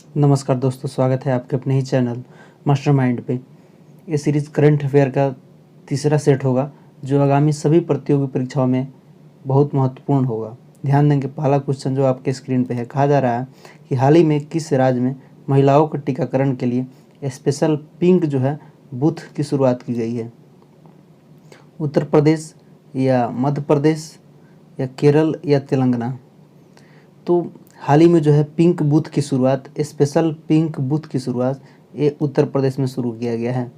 नमस्कार दोस्तों, स्वागत है आपके अपने ही चैनल मास्टरमाइंड पे। ये सीरीज़ करंट अफेयर का तीसरा सेट होगा जो आगामी सभी प्रतियोगी परीक्षाओं में बहुत महत्वपूर्ण होगा। ध्यान दें कि पहला क्वेश्चन जो आपके स्क्रीन पे है, कहा जा रहा है कि हाल ही में किस राज्य में महिलाओं के टीकाकरण के लिए स्पेशल पिंक जो है बूथ की शुरुआत की गई है। उत्तर प्रदेश या मध्य प्रदेश या केरल या तेलंगाना। तो हाल ही में जो है पिंक बूथ की शुरुआत, स्पेशल पिंक बूथ की शुरुआत ये उत्तर प्रदेश में शुरू किया गया है।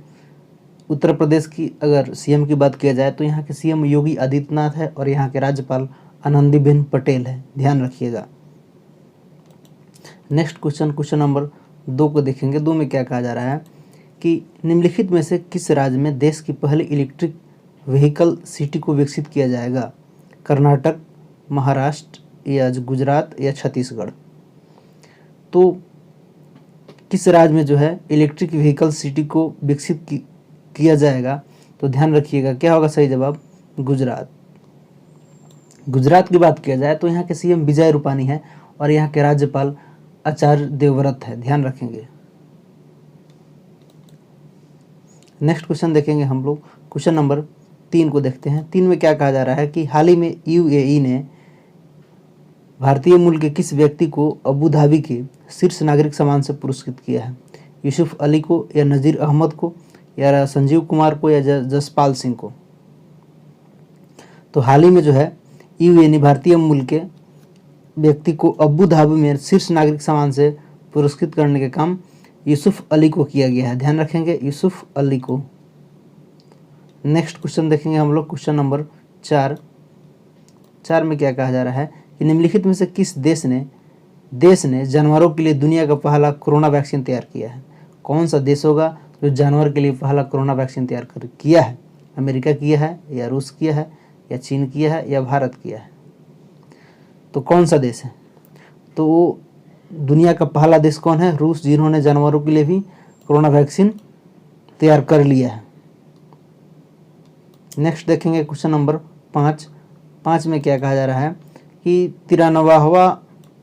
उत्तर प्रदेश की अगर सीएम की बात किया जाए तो यहाँ के सीएम योगी आदित्यनाथ है और यहाँ के राज्यपाल आनंदीबेन पटेल है, ध्यान रखिएगा। नेक्स्ट क्वेश्चन नंबर 2 को देखेंगे। 2 में क्या कहा जा रहा है कि निम्नलिखित में से किस राज्य में देश की पहली इलेक्ट्रिक व्हीकल सिटी को विकसित किया जाएगा? कर्नाटक, महाराष्ट्र या गुजरात या छत्तीसगढ़। तो किस राज्य में जो है इलेक्ट्रिक व्हीकल सिटी को विकसित किया जाएगा? तो ध्यान रखिएगा, क्या होगा सही जवाब? गुजरात। गुजरात की बात किया जाए तो यहाँ के सीएम विजय रूपानी है और यहाँ के राज्यपाल आचार्य देवव्रत है, ध्यान रखेंगे। नेक्स्ट क्वेश्चन देखेंगे हम लोग। क्वेश्चन नंबर 3 को देखते हैं। 3 में क्या कहा जा रहा है कि हाल ही में यूएई ने भारतीय मूल के किस व्यक्ति को अबू धाबी के शीर्ष नागरिक सम्मान से पुरस्कृत किया है? यूसुफ अली को या नज़ीर अहमद को या संजीव कुमार को या जसपाल सिंह को। तो हाल ही में जो है यूएई ने भारतीय मूल के व्यक्ति को अबू धाबी में शीर्ष नागरिक सम्मान से पुरस्कृत करने का काम यूसुफ अली को किया गया है, ध्यान रखेंगे, यूसुफ अली को। नेक्स्ट क्वेश्चन देखेंगे हम लोग। क्वेश्चन नंबर 4 में क्या कहा जा रहा है कि निम्नलिखित में से किस देश ने जानवरों के लिए दुनिया का पहला कोरोना वैक्सीन तैयार किया है? कौन सा देश होगा जो जानवर के लिए पहला कोरोना वैक्सीन तैयार किया है? अमेरिका किया है या रूस किया है या चीन किया है या भारत किया है? तो कौन सा देश है? तो दुनिया का पहला देश कौन है? रूस, जिन्होंने जानवरों के लिए भी कोरोना वैक्सीन तैयार कर लिया है। नेक्स्ट देखेंगे क्वेश्चन नंबर 5 में क्या कहा जा रहा है कि 93वां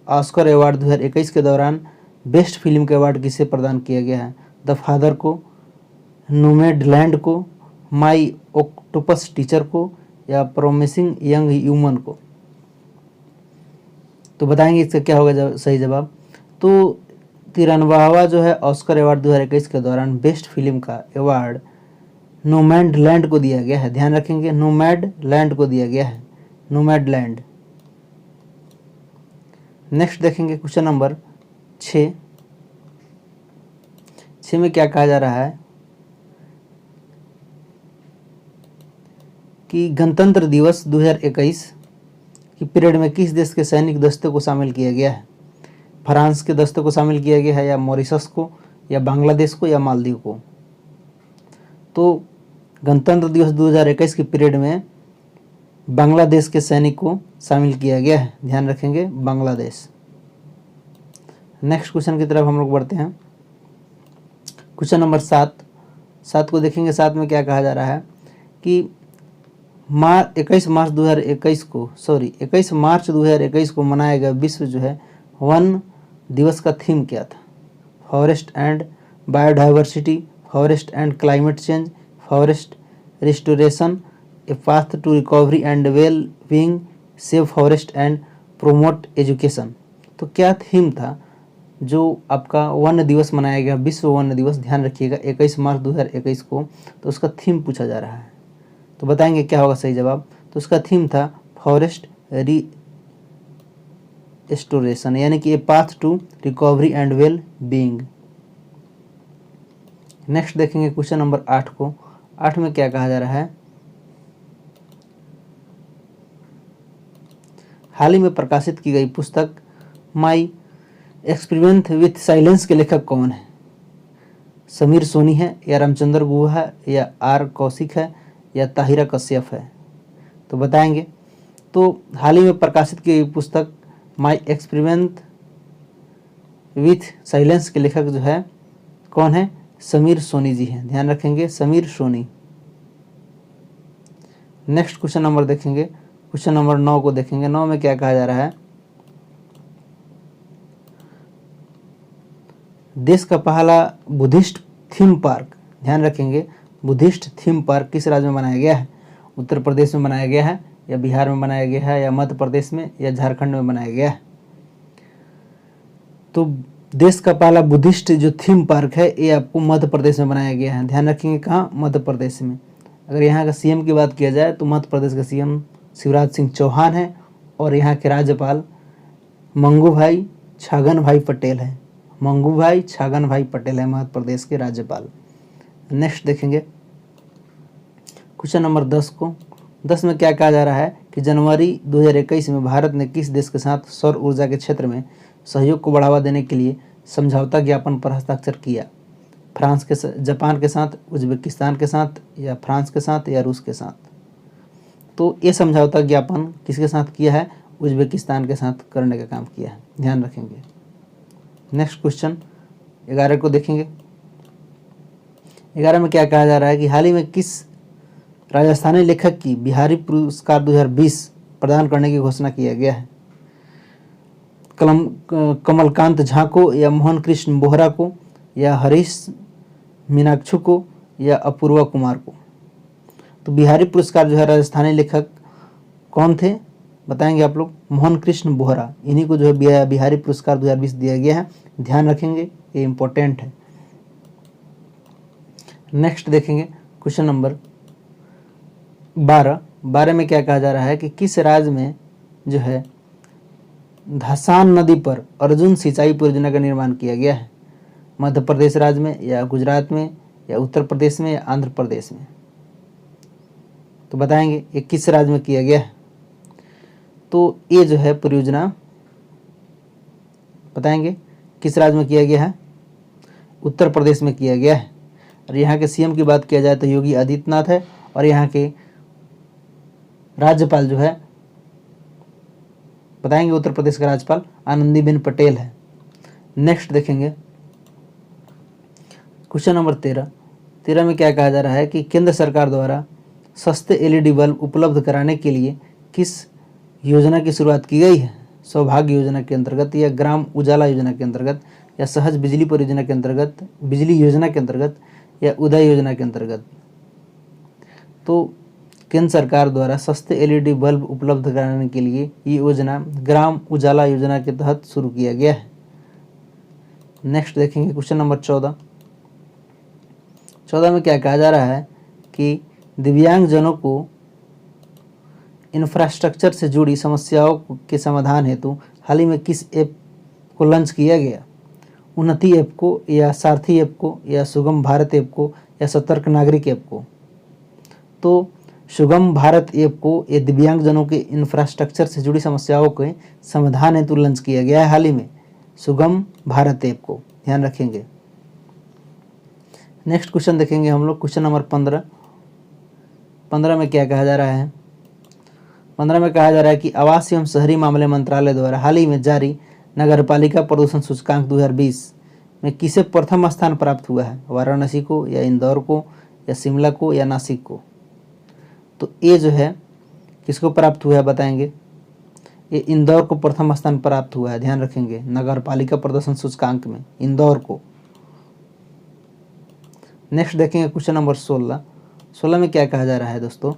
ऑस्कर अवार्ड 2021 के दौरान बेस्ट फिल्म के अवार्ड किसे प्रदान किया गया है? द फादर को, नोमैडलैंड को, माई ऑक्टोपस टीचर को या प्रॉमिसिंग यंग ह्यूमन को। तो बताएंगे इसका क्या होगा सही जवाब। तो 93वां जो है ऑस्कर अवार्ड 2021 के दौरान बेस्ट फिल्म का अवार्ड नोमैडलैंड को दिया गया है, ध्यान रखेंगे, नोमैडलैंड को दिया गया है, नोमैडलैंड। नेक्स्ट देखेंगे क्वेश्चन नंबर 6 में क्या कहा जा रहा है कि गणतंत्र दिवस 2021 की पीरियड में किस देश के सैनिक दस्ते को शामिल किया गया है? फ्रांस के दस्ते को शामिल किया गया है या मॉरिशस को या बांग्लादेश को या मालदीव को। तो गणतंत्र दिवस 2021 की पीरियड में बांग्लादेश के सैनिक को शामिल किया गया है, ध्यान रखेंगे, बांग्लादेश। नेक्स्ट क्वेश्चन की तरफ हम लोग बढ़ते हैं। क्वेश्चन नंबर 7 को देखेंगे। 7 में क्या कहा जा रहा है कि 21 मार्च 2021 को मनाया गया विश्व जो है वन दिवस का थीम क्या था? Forest and biodiversity, forest and climate change, forest restoration, a path to recovery and well being, save forest and promote education. तो क्या थीम था जो आपका वन दिवस मनाया गया, विश्व वन दिवस, ध्यान रखिएगा, 21 मार्च 2021 को। तो उसका थीम पूछा जा रहा है, तो बताएंगे क्या होगा सही जवाब। तो उसका थीम था फॉरेस्ट रिस्टोरेशन, यानी कि a path to recovery and well being. Next देखेंगे क्वेश्चन नंबर 8 को। 8 में क्या कहा जा रहा है, हाल ही में प्रकाशित की गई पुस्तक माई एक्सपेरिमेंट विथ साइलेंस के लेखक कौन है? समीर सोनी है या रामचंद्र गुहा है या आर कौशिक है या ताहिरा कश्यप है? तो बताएंगे। तो हाल ही में प्रकाशित की गई पुस्तक माई एक्सपेरिमेंट विथ साइलेंस के लेखक जो है कौन है? समीर सोनी जी हैं, ध्यान रखेंगे, Sameer Soni. Next question number देखेंगे। क्वेश्चन नंबर 9 को देखेंगे। 9 में क्या कहा जा रहा है देश का पहला बुद्धिस्ट थीम पार्क, ध्यान रखेंगे, बुद्धिस्ट थीम पार्क किस राज्य में बनाया गया है? उत्तर प्रदेश में बनाया गया है, या बिहार में बनाया गया है, या मध्य प्रदेश में, या झारखंड में बनाया गया है? तो देश का पहला बुद्धिस्ट जो थीम पार्क है ये आपको मध्य प्रदेश में बनाया गया है। ध्यान रखेंगे, कहाँ? मध्य प्रदेश में। अगर यहाँ का सीएम की बात किया जाए तो मध्य प्रदेश का सीएम शिवराज सिंह चौहान है और यहाँ के राज्यपाल मंगू भाई छगन भाई पटेल है। मंगू भाई छगन भाई पटेल है मध्य प्रदेश के राज्यपाल। नेक्स्ट देखेंगे क्वेश्चन नंबर 10 को। 10 में क्या कहा जा रहा है कि जनवरी 2021 में भारत ने किस देश के साथ सौर ऊर्जा के क्षेत्र में सहयोग को बढ़ावा देने के लिए समझौता ज्ञापन पर हस्ताक्षर किया? फ्रांस के साथ, जापान के साथ, उज्बेकिस्तान के साथ, या फ्रांस के साथ, या रूस के साथ? तो ये समझौता ज्ञापन किसके साथ किया है? उज्बेकिस्तान के साथ करने का काम किया है, ध्यान रखेंगे। नेक्स्ट क्वेश्चन 11 को देखेंगे। 11 में क्या कहा जा रहा है कि हाल ही में किस राजस्थानी लेखक की बिहारी पुरस्कार 2020 प्रदान करने की घोषणा किया गया है? कमलकांत झा को, या मोहन कृष्ण बोहरा को, या हरीश मीनाक्षु को, या अपूर्वा कुमार को? तो बिहारी पुरस्कार जो है राजस्थानी लेखक कौन थे बताएंगे आप लोग? मोहन कृष्ण बोहरा, इन्हीं को जो है बिहारी पुरस्कार 2020 दिया गया है, ध्यान रखेंगे, ये इंपॉर्टेंट है। नेक्स्ट देखेंगे क्वेश्चन नंबर 12 में क्या कहा जा रहा है कि किस राज्य में जो है धसान नदी पर अर्जुन सिंचाई परियोजना का निर्माण किया गया है? मध्य प्रदेश राज्य में, या गुजरात में, या उत्तर प्रदेश में, या आंध्र प्रदेश में? तो बताएंगे ये किस राज्य में किया गया है? तो ये जो है परियोजना बताएंगे किस राज्य में किया गया है? उत्तर प्रदेश में किया गया है। और यहाँ के सीएम की बात किया जाए तो योगी आदित्यनाथ है, और यहाँ के राज्यपाल जो है बताएंगे उत्तर प्रदेश का राज्यपाल आनंदीबेन पटेल है। नेक्स्ट देखेंगे क्वेश्चन नंबर 13 में क्या कहा जा रहा है कि केंद्र सरकार द्वारा सस्ते एलईडी बल्ब उपलब्ध कराने के लिए किस योजना की शुरुआत की गई है? सौभाग्य योजना के अंतर्गत, या ग्राम उजाला योजना के अंतर्गत, या सहज बिजली परियोजना के अंतर्गत, बिजली योजना के अंतर्गत, या उदय योजना के अंतर्गत? तो केंद्र सरकार द्वारा सस्ते एलईडी बल्ब उपलब्ध कराने के लिए ये योजना ग्राम उजाला योजना के तहत शुरू किया गया है। नेक्स्ट देखेंगे क्वेश्चन नंबर 14 में क्या कहा जा रहा है कि दिव्यांगजनों को इंफ्रास्ट्रक्चर से जुड़ी समस्याओं के समाधान हेतु हाल ही में किस ऐप को लॉन्च किया गया? उन्नति ऐप को, या सारथी ऐप को, या सुगम भारत ऐप को, या सतर्क नागरिक ऐप को? तो सुगम भारत ऐप को ये दिव्यांगजनों के इंफ्रास्ट्रक्चर से जुड़ी समस्याओं के समाधान हेतु लॉन्च किया गया है हाल ही में, सुगम भारत ऐप को, ध्यान रखेंगे। नेक्स्ट क्वेश्चन देखेंगे हम लोग क्वेश्चन नंबर 15 में क्या कहा जा रहा है? 15 में कहा जा रहा है कि आवास एवं शहरी मामले मंत्रालय द्वारा हाल ही में जारी नगरपालिका प्रदूषण सूचकांक 2020 में किसे प्रथम स्थान प्राप्त हुआ है? वाराणसी को, या इंदौर को, या शिमला को, या नासिक को? तो ये जो है किसको प्राप्त हुआ है बताएंगे? ये इंदौर को प्रथम स्थान प्राप्त हुआ है, ध्यान रखेंगे, नगरपालिका प्रदूषण सूचकांक में इंदौर को। नेक्स्ट देखेंगे क्वेश्चन नंबर 16 में क्या कहा जा रहा है दोस्तों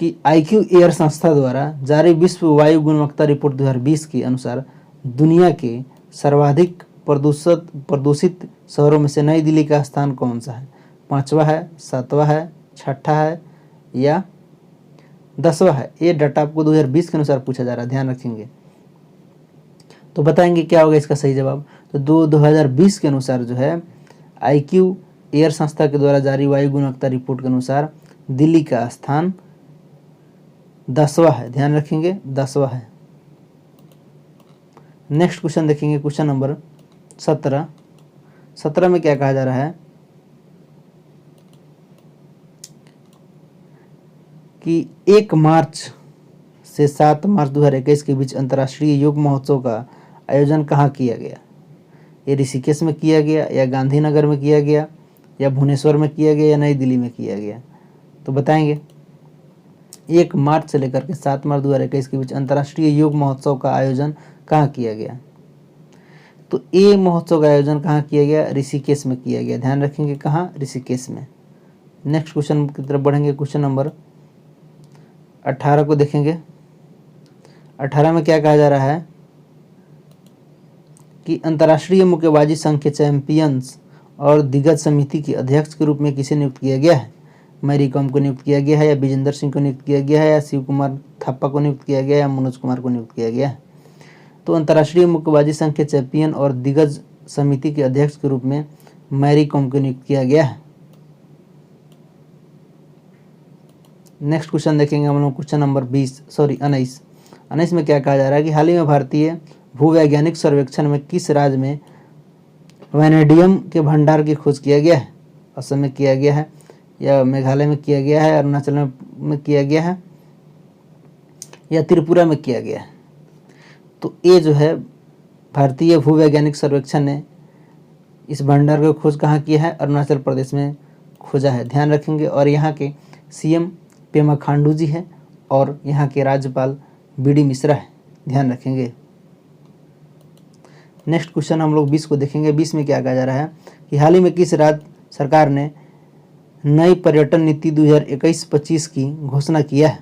कि IQ एयर संस्था द्वारा जारी विश्व वायु गुणवत्ता रिपोर्ट 2020 के अनुसार दुनिया के सर्वाधिक प्रदूषित शहरों में से नई दिल्ली का स्थान कौन सा है? 5वां है, 7वां है, 6ठा है, या 10वां है? ये डाटा आपको 2020 के अनुसार पूछा जा रहा है, ध्यान रखेंगे। तो बताएंगे क्या होगा इसका सही जवाब? तो 2020 के अनुसार जो है IQ एयर संस्था के द्वारा जारी वायु गुणवत्ता रिपोर्ट के अनुसार दिल्ली का स्थान 10वां है, ध्यान रखेंगे, 10वां है। नेक्स्ट क्वेश्चन देखेंगे क्वेश्चन नंबर 17 में क्या कहा जा रहा है कि 1 मार्च से 7 मार्च 2021 के बीच अंतर्राष्ट्रीय योग महोत्सव का आयोजन कहाँ किया गया? ये ऋषिकेश में किया गया, या गांधीनगर में किया गया, या भुवनेश्वर में किया गया, या नई दिल्ली में किया गया? तो बताएंगे 1 मार्च से लेकर के 7 मार्च 2021 के बीच अंतर्राष्ट्रीय योग महोत्सव का आयोजन कहाँ किया गया? तो ये महोत्सव का आयोजन कहाँ किया गया? ऋषिकेश में किया गया। ध्यान रखेंगे कहाँ? ऋषिकेश में। नेक्स्ट क्वेश्चन की तरफ बढ़ेंगे। क्वेश्चन नंबर 18 को देखेंगे। 18 में क्या कहा जा रहा है कि अंतर्राष्ट्रीय मुक्केबाजी संघ के चैंपियंस और दिग्गज समिति के अध्यक्ष के रूप में किसे नियुक्त किया गया है? मैरी कॉम को नियुक्त किया गया है, या विजेंदर सिंह को नियुक्त किया गया है, या शिव कुमार थापा को नियुक्त किया गया है, या मनोज कुमार को नियुक्त किया गया है? तो अंतर्राष्ट्रीय मुक्केबाजी संघ के चैंपियन और दिग्गज समिति के अध्यक्ष के रूप में मैरी कॉम को नियुक्त किया गया है। नेक्स्ट क्वेश्चन देखेंगे हम लोग। क्वेश्चन नंबर 19 में क्या कहा जा रहा है कि हाल ही में भारतीय भूवैज्ञानिक सर्वेक्षण में किस राज्य में वैनेडियम के भंडार की खोज किया गया है? असम में किया गया है, या मेघालय में किया गया है, अरुणाचल में किया गया है, या त्रिपुरा में किया गया है? तो ये जो है भारतीय भूवैज्ञानिक सर्वेक्षण ने इस भंडार की खोज कहाँ किया है? अरुणाचल प्रदेश में खोजा है। ध्यान रखेंगे। और यहाँ के सीएम पेमा खांडू जी है और यहाँ के राज्यपाल बीडी मिश्रा है। ध्यान रखेंगे। नेक्स्ट क्वेश्चन हम लोग 20 को देखेंगे। 20 में क्या कहा जा रहा है कि हाल ही में किस राज्य सरकार ने नई पर्यटन नीति 2021-25 की घोषणा किया है?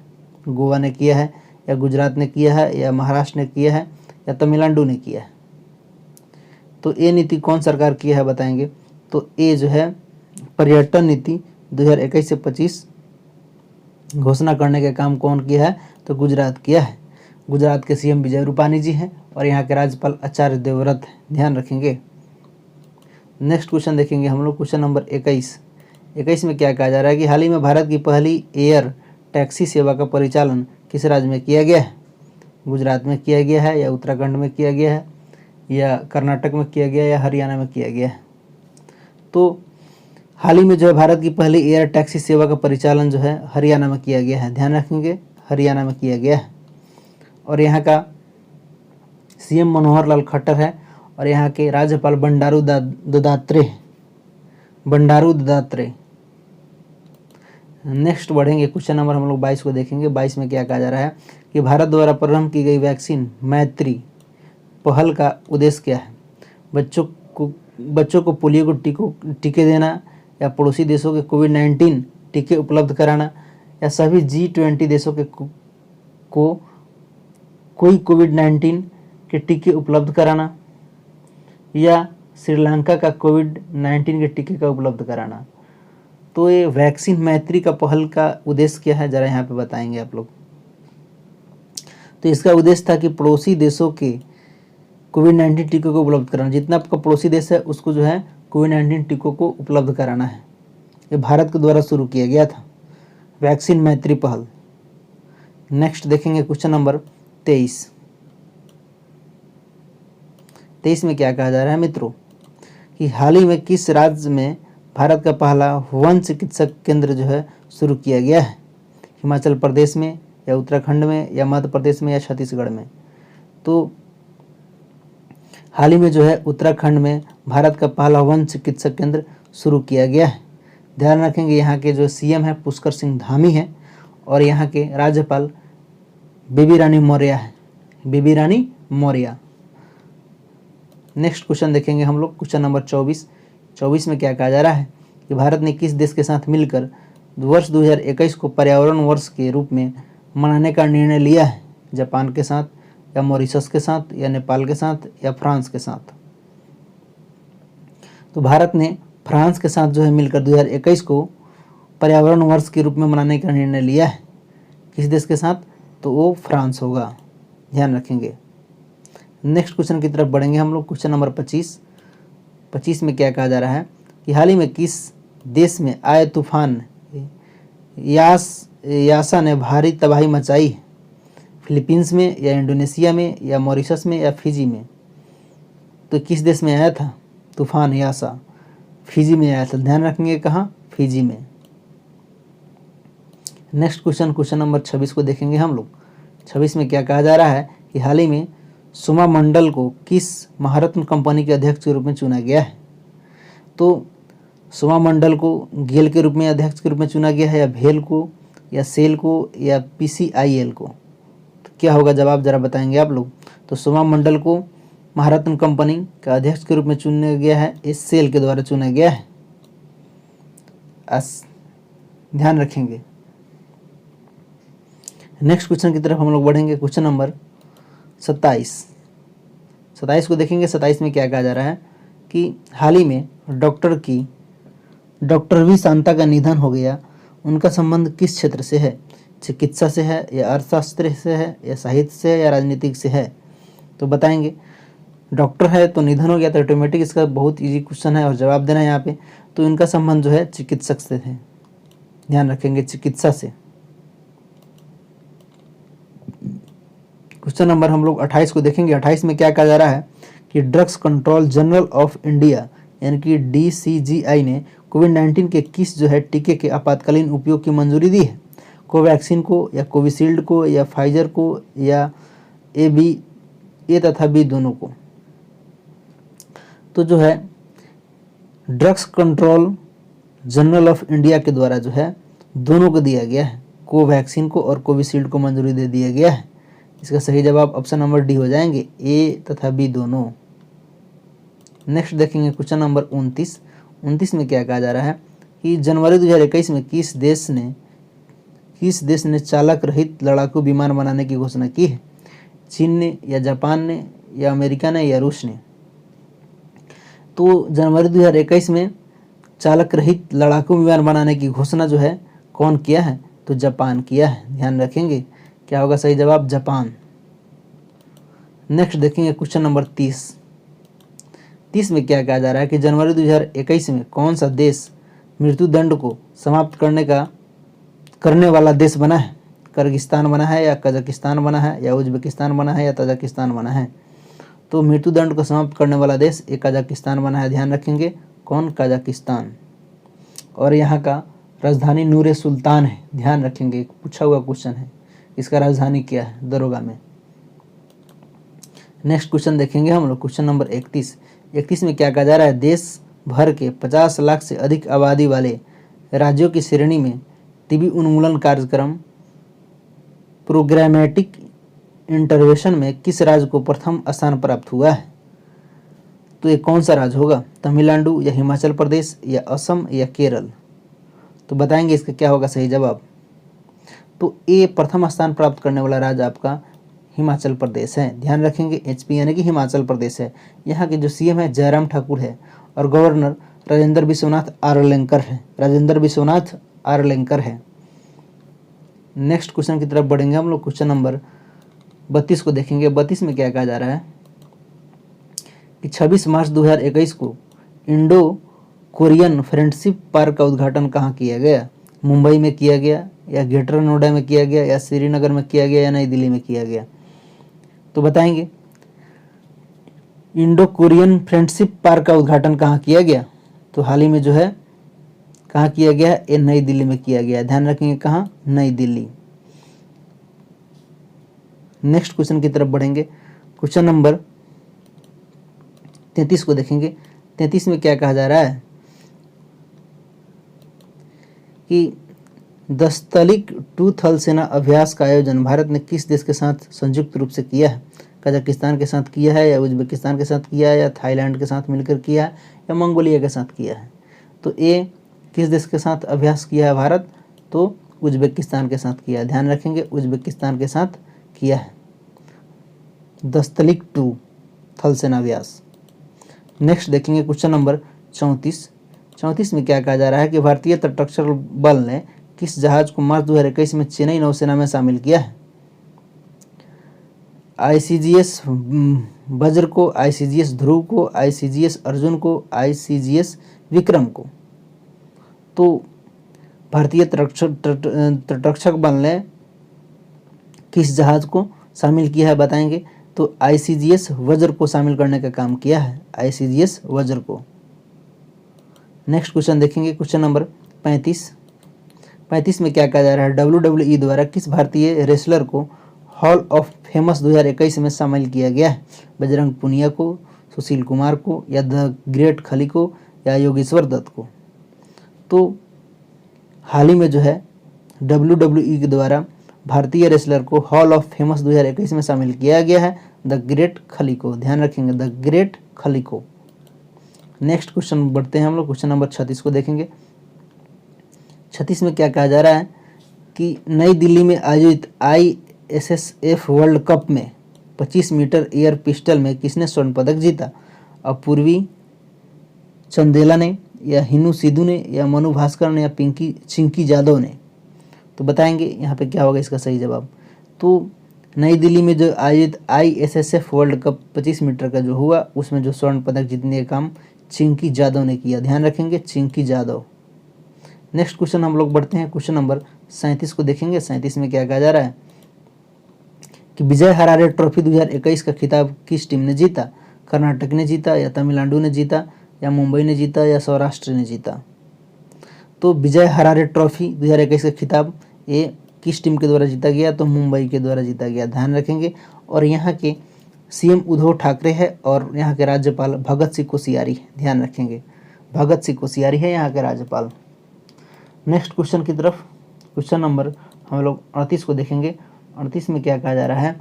गोवा ने किया है, या गुजरात ने किया है, या महाराष्ट्र ने किया है, या तमिलनाडु ने किया है? तो ये नीति कौन सरकार किया है बताएंगे। तो ये जो है पर्यटन नीति 2021 से 25 घोषणा करने का काम कौन किया है? तो गुजरात किया है। गुजरात के सीएम विजय रूपानी जी हैं और यहाँ के राज्यपाल आचार्य देवव्रत हैं। ध्यान रखेंगे। नेक्स्ट क्वेश्चन देखेंगे हम लोग। क्वेश्चन नंबर 21 में क्या कहा जा रहा है कि हाल ही में भारत की पहली एयर टैक्सी सेवा का परिचालन किस राज्य में किया गया है? गुजरात में किया गया है, या उत्तराखंड में किया गया है, या कर्नाटक में किया गया है, या हरियाणा में किया गया है? तो हाल ही में जो है भारत की पहली एयर टैक्सी सेवा का परिचालन जो है हरियाणा में किया गया है। ध्यान रखेंगे, हरियाणा में किया गया है। और यहाँ का सीएम मनोहर लाल खट्टर है और यहाँ के राज्यपाल बंडारू दत्तात्रेय। नेक्स्ट बढ़ेंगे। क्वेश्चन नंबर हम लोग 22 को देखेंगे। 22 में क्या कहा जा रहा है कि भारत द्वारा प्रारंभ की गई वैक्सीन मैत्री पहल का उद्देश्य क्या है? बच्चों को पोलियो को टीके देना, या पड़ोसी देशों के कोविड-19 टीके उपलब्ध कराना, या सभी G20 देशों के को कोई कोविड-19 के टीके उपलब्ध कराना, या श्रीलंका का कोविड-19 के टीके का उपलब्ध कराना? तो ये वैक्सीन मैत्री का पहल का उद्देश्य क्या है, जरा यहाँ पे बताएंगे आप लोग। तो इसका उद्देश्य था कि पड़ोसी देशों के कोविड-19 टीकों को उपलब्ध कराना। जितना आपका पड़ोसी देश है उसको जो है कोविड-19 टीकों को उपलब्ध कराना है। ये भारत के द्वारा शुरू किया गया था वैक्सीन मैत्री पहल। नेक्स्ट देखेंगे क्वेश्चन नंबर 23 में क्या कहा जा रहा है मित्रों कि हाल ही में किस राज्य में भारत का पहला वन चिकित्सक केंद्र जो है शुरू किया गया है? हिमाचल प्रदेश में, या उत्तराखंड में, या मध्य प्रदेश में, या छत्तीसगढ़ में? तो हाल ही में जो है उत्तराखंड में भारत का पहला वन चिकित्सक केंद्र शुरू किया गया है। ध्यान रखेंगे यहाँ के जो सीएम है पुष्कर सिंह धामी है और यहाँ के राज्यपाल बेबी रानी मौर्य है। नेक्स्ट क्वेश्चन देखेंगे हम लोग। क्वेश्चन नंबर 24 में क्या कहा जा रहा है कि भारत ने किस देश के साथ मिलकर वर्ष 2021 को पर्यावरण वर्ष के रूप में मनाने का निर्णय लिया है? जापान के साथ, या मॉरिशस के साथ, या नेपाल के साथ, या फ्रांस के साथ? तो भारत ने फ्रांस के साथ जो है मिलकर 2021 को पर्यावरण वर्ष के रूप में मनाने का निर्णय लिया है। किस देश के साथ? तो वो फ्रांस होगा। ध्यान रखेंगे। नेक्स्ट क्वेश्चन की तरफ बढ़ेंगे हम लोग। क्वेश्चन नंबर 25 में क्या कहा जा रहा है कि हाल ही में किस देश में आए तूफान यासा ने भारी तबाही मचाई है? फिलीपींस में, या इंडोनेशिया में, या मॉरिशस में, या फिजी में? तो किस देश में आया था तूफान यासा? फिजी में आया था। ध्यान रखेंगे कहाँ? फिजी में। नेक्स्ट क्वेश्चन नंबर 26 को देखेंगे हम लोग। 26 में क्या कहा जा रहा है कि हाल ही में सोमा मंडल को किस महारत्न कंपनी के अध्यक्ष के रूप में चुना गया है? तो सोमा मंडल को गेल के रूप में अध्यक्ष के रूप में चुना गया है, या भेल को, या सेल को, या PCIL को? तो क्या होगा जवाब, जरा बताएंगे आप लोग। तो सोमा मंडल को महारत्न कंपनी का अध्यक्ष के रूप में चुना गया है, इस सेल के द्वारा चुना गया है। ध्यान रखेंगे। नेक्स्ट क्वेश्चन की तरफ हम लोग बढ़ेंगे। क्वेश्चन नंबर 27 को देखेंगे। 27 में क्या कहा जा रहा है कि हाल ही में डॉक्टर वी शांता का निधन हो गया। उनका संबंध किस क्षेत्र से है? चिकित्सा से है या अर्थशास्त्र से है या साहित्य से है या राजनीतिक से है? तो बताएंगे। डॉक्टर है तो निधन हो गया, तो ऑटोमेटिक इसका बहुत इजी क्वेश्चन है और जवाब देना है यहाँ पे। तो इनका संबंध जो है चिकित्सक से है। ध्यान रखेंगे, चिकित्सा से। क्वेश्चन नंबर हम लोग 28 को देखेंगे। 28 में क्या कहा जा रहा है कि drugs control general of India यानी कि DCGI ने कोविड-19 के किस जो है टीके के आपातकालीन उपयोग की मंजूरी दी है? कोवैक्सीन को या कोविशील्ड को या फाइजर को या ए तथा बी दोनों को? तो जो है drugs control general of India के द्वारा जो है दोनों को दिया गया है, कोवैक्सीन को और कोविशील्ड को मंजूरी दे दिया गया है। इसका सही जवाब ऑप्शन नंबर डी हो जाएंगे, ए तथा बी दोनों। नेक्स्ट देखेंगे क्वेश्चन नंबर 29 में क्या कहा जा रहा है कि जनवरी 2021 में किस देश ने चालक रहित लड़ाकू विमान बनाने की घोषणा की है? चीन ने या जापान ने या अमेरिका ने या रूस ने? तो जनवरी 2021 में चालक रहित लड़ाकू विमान बनाने की घोषणा जो है कौन किया है? तो जापान किया है। ध्यान रखेंगे, क्या होगा सही जवाब? जापान। नेक्स्ट देखेंगे क्वेश्चन नंबर 30 में क्या कहा जा रहा है कि जनवरी 2021 में कौन सा देश मृत्युदंड को समाप्त करने वाला देश बना है? किर्गिस्तान बना है या कजाकिस्तान बना है या उज्बेकिस्तान बना है या तजाकिस्तान बना है? तो मृत्युदंड को समाप्त करने वाला देश एक कजाकिस्तान बना है। ध्यान रखेंगे, कौन? कजाकिस्तान। और यहाँ का राजधानी नूर सुल्तान है। ध्यान रखेंगे, एक पूछा हुआ क्वेश्चन है, इसका राजधानी क्या है? दरोगा में। नेक्स्ट क्वेश्चन देखेंगे हम लोग। क्वेश्चन नंबर 31 में क्या कहा जा रहा है? देश भर के 50 लाख से अधिक आबादी वाले राज्यों की श्रेणी में टीबी उन्मूलन कार्यक्रम प्रोग्रामेटिक इंटरवेंशन में किस राज्य को प्रथम स्थान प्राप्त हुआ है? तो ये कौन सा राज्य होगा? तमिलनाडु या हिमाचल प्रदेश या असम या केरल? तो बताएंगे इसका क्या होगा सही जवाब। तो ए प्रथम स्थान प्राप्त करने वाला राज्य आपका हिमाचल प्रदेश है। ध्यान रखेंगे, HP यानी कि हिमाचल प्रदेश है। यहाँ के जो CM है जयराम ठाकुर है और गवर्नर राजेंद्र विश्वनाथ आर्लेकर है। नेक्स्ट क्वेश्चन की तरफ बढ़ेंगे हम लोग। क्वेश्चन नंबर 32 को देखेंगे। 32 में क्या कहा जा रहा है कि 26 मार्च 2021 को इंडो कोरियन फ्रेंडशिप पार्क का उद्घाटन कहाँ किया गया? मुंबई में किया गया या ग्रेटर नोएडा में किया गया या श्रीनगर में किया गया या नई दिल्ली में किया गया? तो बताएंगे। इंडो कोरियन फ्रेंडशिप पार्क का उद्घाटन कहाँ किया गया? तो हाल ही में जो है कहाँ किया गया? ये नई दिल्ली में किया गया। ध्यान रखेंगे, कहाँ? नई दिल्ली। नेक्स्ट क्वेश्चन की तरफ बढ़ेंगे। क्वेश्चन नंबर 33 को देखेंगे। 33 में क्या कहा जा रहा है कि दस्तलिक 2 थल सेना अभ्यास का आयोजन भारत ने किस देश के साथ संयुक्त रूप से किया है? कजाकिस्तान के साथ किया है या उज्बेकिस्तान के साथ किया है या थाईलैंड के साथ मिलकर किया है या मंगोलिया के साथ किया है? तो ये किस देश के साथ अभ्यास किया है भारत? तो उज्बेकिस्तान के साथ किया है। ध्यान रखेंगे, उज्बेकिस्तान के साथ किया है दस्तलिक 2 थल सेना अभ्यास। नेक्स्ट देखेंगे क्वेश्चन नंबर 34 में क्या कहा जा रहा है कि भारतीय तटरक्षक बल ने किस जहाज को मार्च 2021 में चेन्नई नौसेना में शामिल किया है? ICGS वज्र को, ICGS ध्रुव को, ICGS अर्जुन को, ICGS विक्रम को? तो भारतीय तटरक्षक बल ने किस जहाज को शामिल किया है बताएंगे? तो ICGS वज्र को शामिल करने का काम किया है, ICGS वज्र को। नेक्स्ट क्वेश्चन देखेंगे। क्वेश्चन नंबर 35 में क्या कहा जा रहा है? WWE द्वारा किस भारतीय रेसलर को हॉल ऑफ फेमस 2021 में शामिल किया गया है? बजरंग पुनिया को, सुशील कुमार को या द ग्रेट खली को या योगेश्वर दत्त को? तो हाल ही में जो है WWE के द्वारा भारतीय रेसलर को हॉल ऑफ फेमस 2021 में शामिल किया गया है द ग्रेट खलीको, ध्यान रखेंगे, द ग्रेट खलीको। नेक्स्ट क्वेश्चन बढ़ते हैं हम लोग, क्वेश्चन नंबर 36 को देखेंगे। 36 में क्या कहा जा रहा है कि नई दिल्ली में आयोजित ISSF वर्ल्ड कप में 25 मीटर एयर पिस्टल में किसने स्वर्ण पदक जीता? अपूर्वी चंदेला ने, या हिनू सिद्धू ने, या मनु भास्कर ने, या चिंकी जादव ने? तो बताएंगे यहाँ पे क्या होगा इसका सही जवाब। तो नई दिल्ली में जो आयोजित ISSF वर्ल्ड कप 25 मीटर का जो हुआ उसमें जो स्वर्ण पदक जीतने का काम चिंकी जादव ने किया, ध्यान रखेंगे, चिंकी जादव। नेक्स्ट क्वेश्चन हम लोग बढ़ते हैं, क्वेश्चन नंबर 37 को देखेंगे। 37 में क्या कहा जा रहा है कि विजय हरारे ट्रॉफी 2021 का खिताब किस टीम ने जीता? कर्नाटक ने जीता, या तमिलनाडु ने जीता, या मुंबई ने जीता, या सौराष्ट्र ने जीता? तो विजय हरारे ट्रॉफी 2021 का खिताब ये किस टीम के द्वारा जीता गया? तो मुंबई के द्वारा जीता गया, ध्यान रखेंगे। और यहाँ के CM उद्धव ठाकरे है और यहाँ के राज्यपाल भगत सिंह कोश्यारी है, ध्यान रखेंगे, भगत सिंह कोश्यारी है यहाँ के राज्यपाल। नेक्स्ट क्वेश्चन की तरफ, क्वेश्चन नंबर हम लोग 38 को देखेंगे। 38 में क्या कहा जा रहा है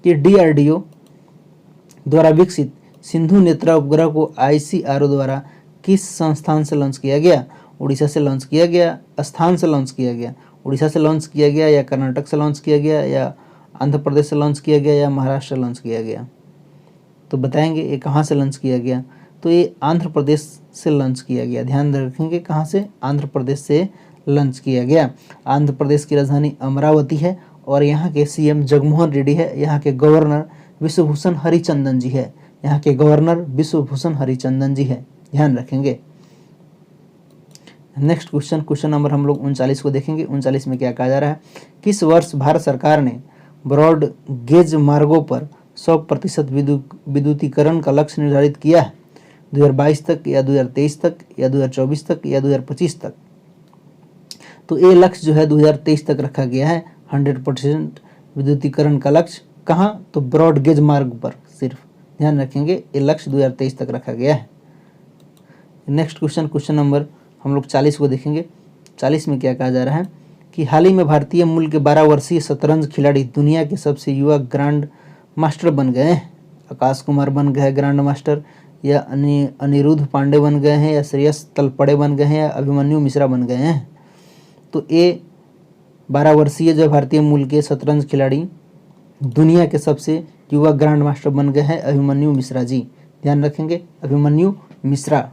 कि DRDO द्वारा विकसित सिंधु नेत्रा उपग्रह को ICRO द्वारा किस संस्थान से लॉन्च किया गया? उड़ीसा से लॉन्च किया गया, स्थान से लॉन्च किया गया, उड़ीसा से लॉन्च किया गया, या कर्नाटक से लॉन्च किया गया, या आंध्र प्रदेश से लॉन्च किया गया, या महाराष्ट्र से लॉन्च किया गया? तो बताएंगे ये कहाँ से लॉन्च किया गया। तो ये आंध्र प्रदेश से लॉन्च किया गया, ध्यान रखेंगे, कहाँ से? आंध्र प्रदेश से लॉन्च किया गया। आंध्र प्रदेश की राजधानी अमरावती है और यहाँ के CM जगनमोहन रेड्डी है, यहाँ के गवर्नर विश्वभूषण हरिचंदन जी है, यहाँ के गवर्नर विश्वभूषण हरिचंदन जी है, ध्यान रखेंगे। नेक्स्ट क्वेश्चन, क्वेश्चन नंबर हम लोग 39 को देखेंगे। 39 में क्या कहा जा रहा है, किस वर्ष भारत सरकार ने ब्रॉड गेज मार्गों पर 100% विद्युतीकरण का लक्ष्य निर्धारित किया है? 2022 तक, या 2023 तक, या 2024 तक, या 2025 तक? तो ये लक्ष्य जो है 2023 तक रखा गया है, 100% विद्युतीकरण का लक्ष्य। कहाँ? तो ब्रॉड गेज मार्ग पर सिर्फ, ध्यान रखेंगे, ये लक्ष्य 2023 तक रखा गया है। नेक्स्ट क्वेश्चन, क्वेश्चन नंबर हम लोग 40 को देखेंगे। 40 में क्या कहा जा रहा है कि हाल ही में भारतीय मूल के 12 वर्षीय शतरंज खिलाड़ी दुनिया के सबसे युवा ग्रैंड मास्टर बन गए हैं। आकाश कुमार बन गए ग्रैंड मास्टर, या अनिरुद्ध पांडे बन गए हैं, या श्रेयस तलपड़े बन गए हैं, या अभिमन्यु मिश्रा बन गए हैं? तो ये 12 वर्षीय जो भारतीय मूल के शतरंज खिलाड़ी दुनिया के सबसे युवा ग्रैंड मास्टर बन गए हैं अभिमन्यु मिश्रा जी, ध्यान रखेंगे, Abhimanyu Mishra.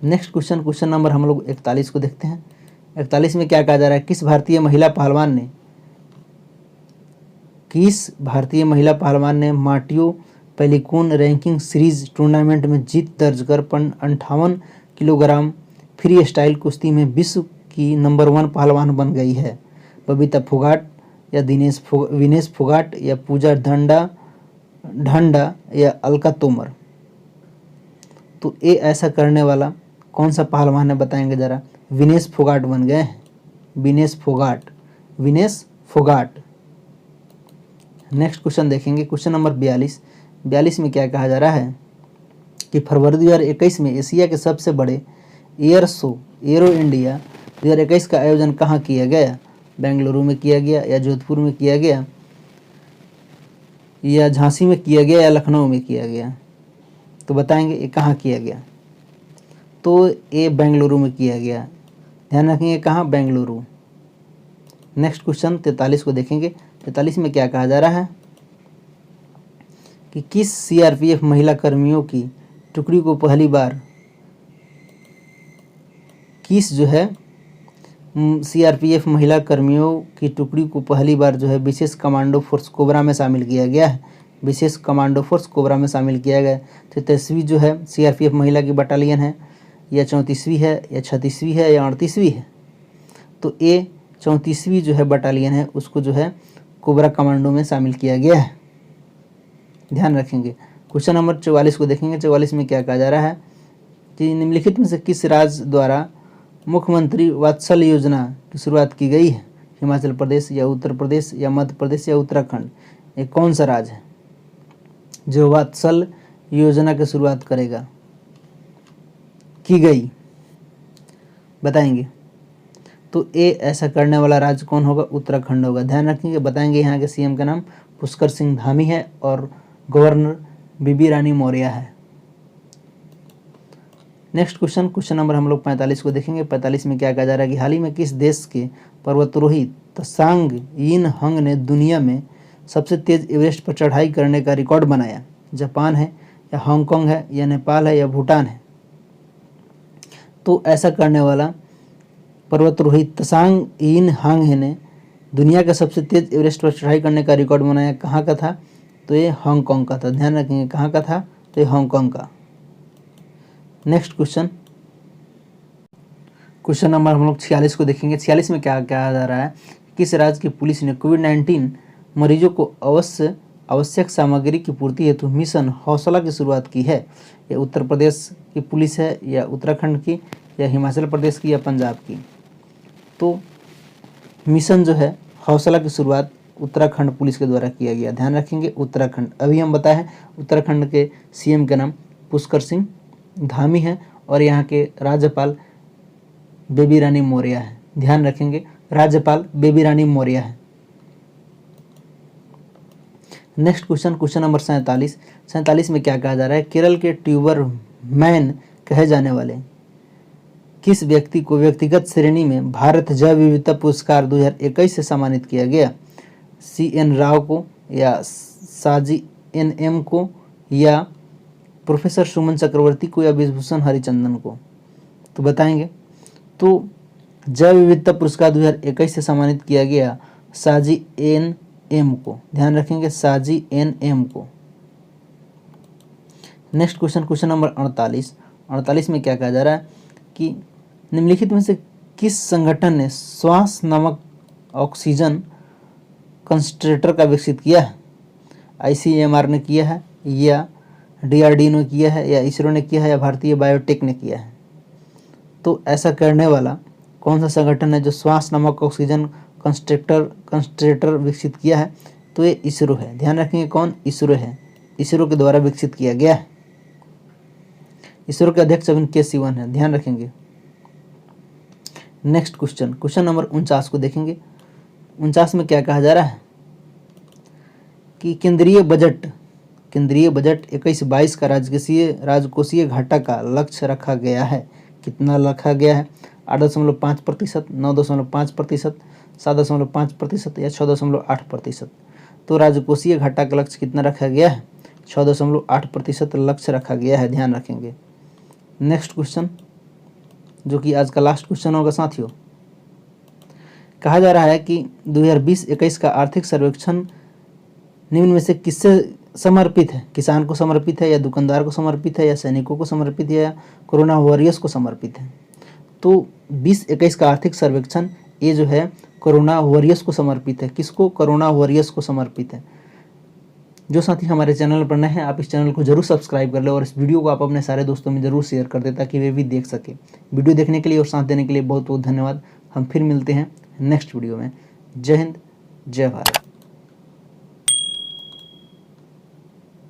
Next question, question number हम लोग 41 को देखते हैं। 41 में क्या कहा जा रहा है, किस भारतीय महिला पहलवान ने मार्टियो पेलिकोन रैंकिंग सीरीज टूर्नामेंट में जीत दर्ज कर 58 किलोग्राम फ्री स्टाइल कुश्ती में विश्व की नंबर 1 पहलवान बन गई है? बबीता फोगाट, या विनेश फोगाट, या पूजा ढंडा, या अलका तोमर? तो ये ऐसा करने वाला कौन सा पहलवान है बताएंगे जरा? विनेश फोगाट बन गए हैं, विनेश फोगाट। नेक्स्ट क्वेश्चन देखेंगे, क्वेश्चन नंबर 42। 42 में क्या कहा जा रहा है कि फरवरी 2021 में एशिया के सबसे बड़े एयर शो एरो इंडिया 2021 का आयोजन कहाँ किया गया? बेंगलुरु में किया गया, या जोधपुर में किया गया, या झांसी में किया गया, या लखनऊ में किया गया? तो बताएंगे ये कहाँ किया गया। तो ये बेंगलुरु में किया गया, ध्यान रखेंगे, कहाँ? बेंगलुरु। नेक्स्ट क्वेश्चन 43 को देखेंगे। 43 में क्या कहा जा रहा है कि किस CRPF महिला कर्मियों की टुकड़ी को पहली बार CRPF महिला कर्मियों की टुकड़ी को पहली बार जो है विशेष कमांडो फोर्स कोबरा में शामिल किया गया है? विशेष कमांडो फोर्स कोबरा में शामिल किया गया। 33वीं जो है CRPF महिला की बटालियन है, या 34वीं है, या 36वीं है, या 38वीं है? तो ये 34वीं जो है बटालियन है उसको जो है कोबरा कमांडो में शामिल किया गया है, ध्यान रखेंगे। क्वेश्चन नंबर 44 को देखेंगे। 44 में क्या कहा जा रहा है कि निम्नलिखित में से किस राज्य द्वारा मुख्यमंत्री वात्सल्य योजना की शुरुआत की गई है? हिमाचल प्रदेश, या उत्तर प्रदेश, या मध्य प्रदेश, या उत्तराखंड? ये कौन सा राज्य है जो वात्सल्य योजना की शुरुआत की गई? बताएंगे। तो ए ऐसा करने वाला राज्य कौन होगा? उत्तराखंड होगा। ध्यान रखेंगे। बताएंगे यहाँ के सीएम का नाम पुष्कर सिंह धामी है और गवर्नर बीबी रानी मौर्य है। नेक्स्ट क्वेश्चन नंबर हम लोग 45 को देखेंगे। 45 में क्या कहा जा रहा है कि हाल ही में किस देश के पर्वतारोही त्सांग यिनहंग ने दुनिया में सबसे तेज एवरेस्ट पर चढ़ाई करने का रिकॉर्ड बनाया? जापान है या हांगकांग है या नेपाल है या भूटान है? तो ऐसा करने वाला पर्वतारोही त्सांग यिनहंग ने दुनिया का सबसे तेज एवरेस्ट पर चढ़ाई करने का रिकॉर्ड बनाया। कहाँ का था? तो ये हांगकांग का था। ध्यान रखेंगे कहाँ का था? तो ये हांगकांग का। नेक्स्ट क्वेश्चन नंबर हम लोग 46 को देखेंगे। 46 में क्या कहा जा रहा है? किस राज्य की पुलिस ने कोविड-19 मरीजों को आवश्यक सामग्री की पूर्ति हेतु मिशन हौसला की शुरुआत की है? ये उत्तर प्रदेश की पुलिस है या उत्तराखंड की या हिमाचल प्रदेश की या पंजाब की? तो मिशन जो है हौसला की शुरुआत उत्तराखंड पुलिस के द्वारा किया गया। ध्यान रखेंगे उत्तराखंड। अभी हम बताए हैं उत्तराखंड के सीएम का नाम पुष्कर सिंह धामी है और यहाँ के राज्यपाल बेबी रानी मौर्य है। ध्यान रखेंगे राज्यपाल बेबी रानी मौर्य है। नेक्स्ट क्वेश्चन नंबर 47 में क्या कहा जा रहा है? केरल के ट्यूबर मैन कहे जाने वाले किस व्यक्ति को व्यक्तिगत श्रेणी में भारत जैव विविधता पुरस्कार 2021 से सम्मानित किया गया? CN राव को या साजी NM को या प्रोफेसर सुमन चक्रवर्ती को या विभूषण हरिचंदन को? तो बताएंगे। तो जैव विविधता पुरस्कार 2021 से सम्मानित किया गया साजी NM को। ध्यान रखेंगे साजी NM को। नेक्स्ट क्वेश्चन नंबर 48 में क्या कहा जा रहा है कि निम्नलिखित में से किस संगठन ने श्वास नामक ऑक्सीजन कंसंट्रेटर का विकसित किया है? ICMR ने किया है या DRDO ने किया है या इसरो ने किया है या भारतीय बायोटेक ने किया है? तो ऐसा करने वाला कौन सा संगठन है जो श्वास नामक ऑक्सीजन कंसंट्रेटर विकसित किया है? तो ये इसरो है। ध्यान रखेंगे कौन? इसरो है। इसरो के द्वारा विकसित किया गया है। इसरो के अध्यक्ष अभी के सिवन है। ध्यान रखेंगे। नेक्स्ट क्वेश्चन नंबर 49 को देखेंगे। 49 में क्या कहा जा रहा है कि केंद्रीय बजट 21-22 का राजकोषीय घाटा का लक्ष्य रखा गया है। कितना रखा गया है? 8.5%, 9.5%, 7.5% या 6.8%? तो राजकोषीय घाटा का लक्ष्य कितना रखा गया है? 6.8% लक्ष्य रखा गया है। ध्यान रखेंगे। नेक्स्ट क्वेश्चन जो कि आज का लास्ट क्वेश्चन होगा साथियों। कहा जा रहा है कि 2020-21 का आर्थिक सर्वेक्षण निम्न में से किससे समर्पित है? किसान को समर्पित है या दुकानदार को समर्पित है या सैनिकों को समर्पित है या कोरोना वॉरियर्स को समर्पित है? तो 2021 का आर्थिक सर्वेक्षण ये जो है कोरोना वॉरियर्स को समर्पित है। किसको? कोरोना वॉरियर्स को समर्पित है। जो साथी हमारे चैनल पर नए हैं आप इस चैनल को जरूर सब्सक्राइब कर लें और इस वीडियो को आप अपने सारे दोस्तों में जरूर शेयर कर दें ताकि वे भी देख सके। वीडियो देखने के लिए और साथ देने के लिए बहुत बहुत धन्यवाद। हम फिर मिलते हैं नेक्स्ट वीडियो में। जय हिंद, जय भारत।